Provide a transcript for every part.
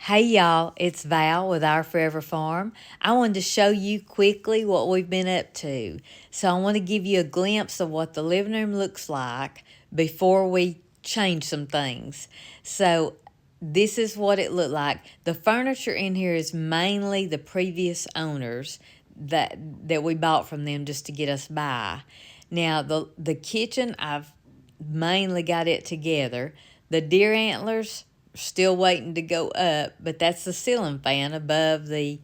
Hey y'all, it's Val with Our Forever Farm. I wanted to show you quickly what we've been up to. So I want to give you a glimpse of what the living room looks like before we change some things. So this is what it looked like. The furniture in here is mainly the previous owners that we bought from them just to get us by. Now the kitchen, I've mainly got it together. The deer antlers, still waiting to go up, but that's the ceiling fan above the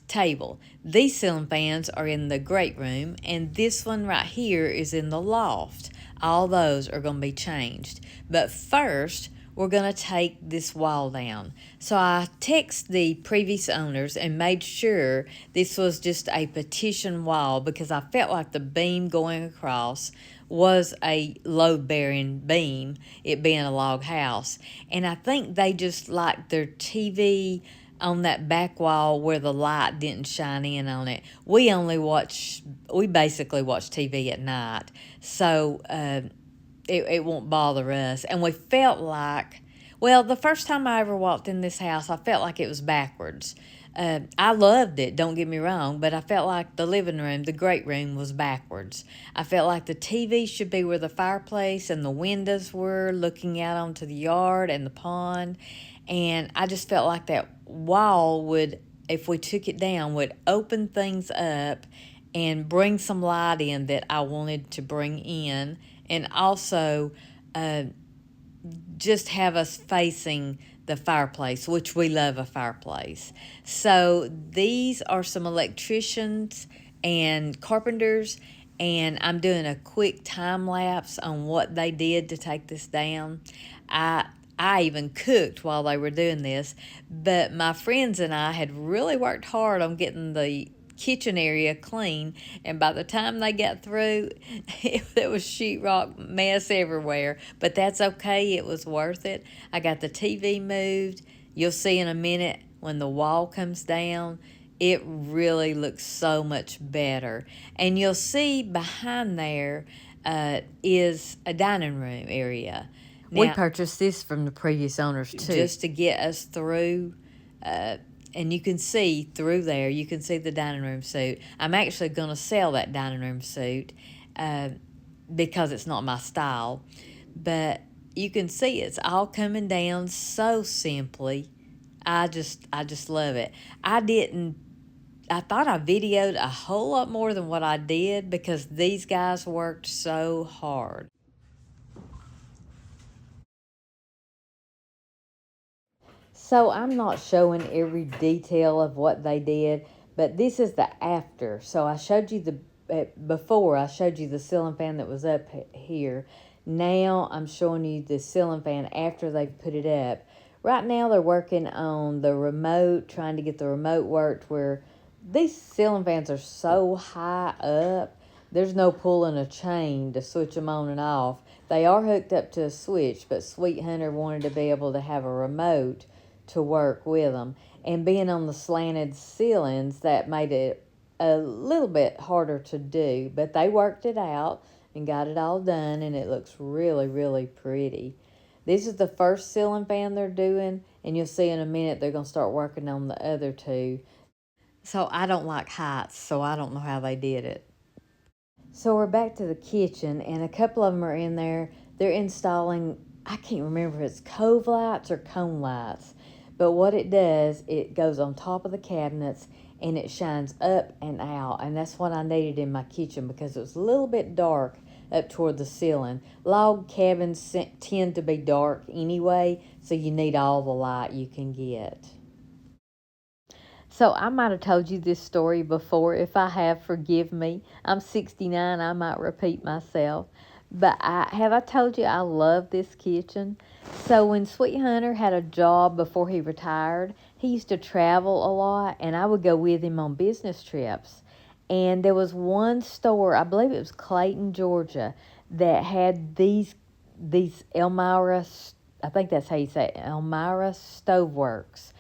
table. These ceiling fans are in the great room, and this one right here is in the loft. All those are going to be changed. But first, we're going to take this wall down. So I texted the previous owners and made sure this was just a partition wall because I felt like the beam going across was a load-bearing beam, it being a log house. And I think they just liked their TV on that back wall where the light didn't shine in on it. We basically watch TV at night, so it won't bother us. And we felt like, well, the first time I ever walked in this house, I felt like it was backwards. I loved it, don't get me wrong, but I felt like the living room, the great room, was backwards. I felt like the TV should be where the fireplace and the windows were, looking out onto the yard and the pond. And I just felt like that wall would, if we took it down, would open things up and bring some light in that I wanted to bring in, and also just have us facing the fireplace, which we love a fireplace. So these are some electricians and carpenters, and I'm doing a quick time lapse on what they did to take this down. I even cooked while they were doing this, but my friends and I had really worked hard on getting the kitchen area clean, and by the time they got through, there was sheetrock mess everywhere, but that's okay. It was worth it. I got the TV moved. You'll see in a minute when the wall comes down, it really looks so much better. And you'll see behind there is a dining room area. Now, we purchased this from the previous owners too, just to get us through. And you can see through there, you can see the dining room suite. I'm actually going to sell that dining room suite because it's not my style. But you can see it's all coming down so simply. I just love it. I thought I videoed a whole lot more than what I did because these guys worked so hard. So I'm not showing every detail of what they did, but this is the after. So I showed you before I showed you the ceiling fan that was up here. Now I'm showing you the ceiling fan after they've put it up. Right now they're working on the remote, trying to get the remote worked, where these ceiling fans are so high up, there's no pulling a chain to switch them on and off. They are hooked up to a switch, but Sweet Hunter wanted to be able to have a remote to work with them. And being on the slanted ceilings, that made it a little bit harder to do, but they worked it out and got it all done, and it looks really, really pretty. This is the first ceiling fan they're doing, and you'll see in a minute they're going to start working on the other two. So I don't like heights, so I don't know how they did it. So we're back to the kitchen, and a couple of them are in there. They're installing, I can't remember if it's cove lights or cone lights. But what it does, it goes on top of the cabinets and it shines up and out. And that's what I needed in my kitchen because it was a little bit dark up toward the ceiling. Log cabins tend to be dark anyway, so you need all the light you can get. So I might have told you this story before. If I have, forgive me. I'm 69. I might repeat myself. But have I told you I love this kitchen? So when Sweet Hunter had a job before he retired, he used to travel a lot, and I would go with him on business trips. And there was one store, I believe it was Clayton, Georgia, that had these Elmira, I think that's how you say it, Elmira Stoveworks.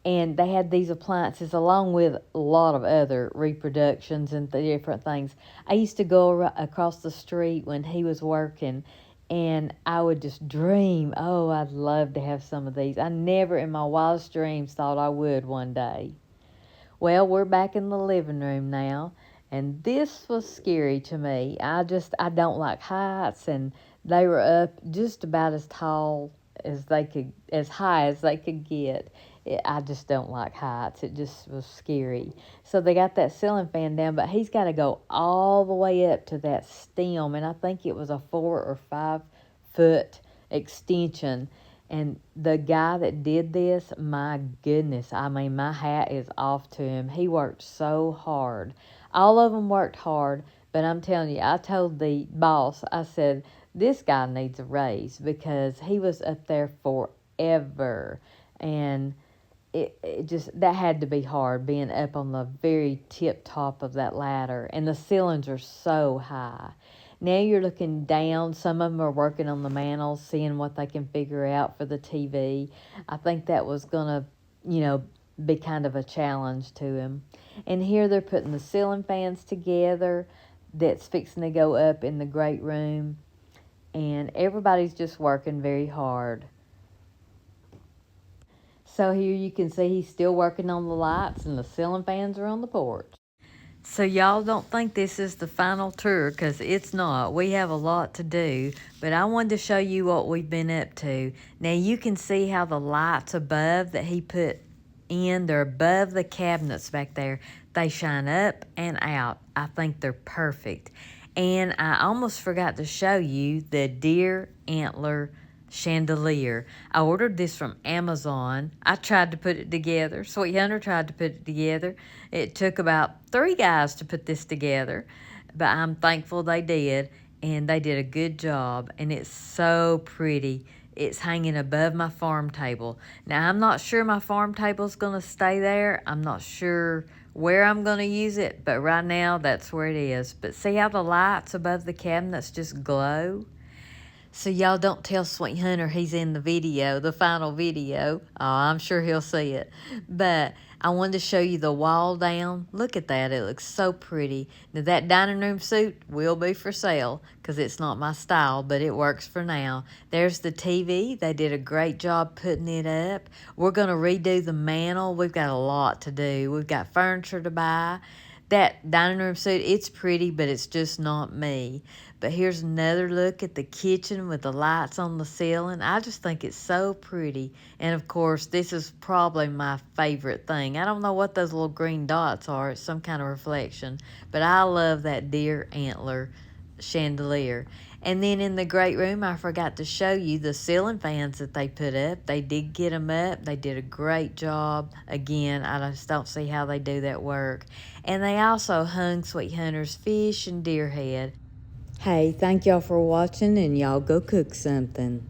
And they had these appliances along with a lot of other reproductions and different things. I used to go across the street when he was working And I would just dream, oh, I'd love to have some of these. I never in my wildest dreams thought I would one day. Well, we're back in the living room now, and this was scary to me. I don't like heights, and they were up just about as tall as they could, as high as they could get. I just don't like heights. It just was scary. So they got that ceiling fan down, but he's got to go all the way up to that stem, and I think it was a 4 or 5 foot extension. And the guy that did this, my goodness, I mean, my hat is off to him. He worked so hard. All of them worked hard, but I'm telling you, I told the boss, I said, this guy needs a raise because he was up there forever. And it just, that had to be hard, being up on the very tip top of that ladder. And the ceilings are so high. Now you're looking down. Some of them are working on the mantle, seeing what they can figure out for the TV. I think that was going to, be kind of a challenge to him. And here they're putting the ceiling fans together that's fixing to go up in the great room. And everybody's just working very hard. So here you can see he's still working on the lights, and the ceiling fans are on the porch. So y'all don't think this is the final tour, because it's not. We have a lot to do, but I wanted to show you what we've been up to. Now you can see how the lights above that he put in, they're above the cabinets back there. They shine up and out. I think they're perfect. And I almost forgot to show you the deer antler chandelier. I ordered this from Amazon. I tried to put it together. Sweet Hunter tried to put it together. It took about 3 guys to put this together, but I'm thankful they did, and they did a good job, and it's so pretty. It's hanging above my farm table. Now, I'm not sure my farm table's going to stay there. I'm not sure where I'm going to use it, but right now, that's where it is. But see how the lights above the cabinets just glow? So y'all don't tell Sweet Hunter he's in the video, the final video. Oh, I'm sure he'll see it. But I wanted to show you the wall down. Look at that. It looks so pretty. Now, that dining room suit will be for sale because it's not my style, but it works for now. There's the TV. They did a great job putting it up. We're going to redo the mantle. We've got a lot to do. We've got furniture to buy. That dining room suit, it's pretty, but it's just not me. But here's another look at the kitchen with the lights on the ceiling. I just think it's so pretty. And, of course, this is probably my favorite thing. I don't know what those little green dots are. It's some kind of reflection. But I love that deer antler chandelier. And then in the great room, I forgot to show you the ceiling fans that they put up. They did get them up. They did a great job. Again, I just don't see how they do that work. And they also hung Sweet Hunter's fish and deer head. Hey, thank y'all for watching, and y'all go cook something.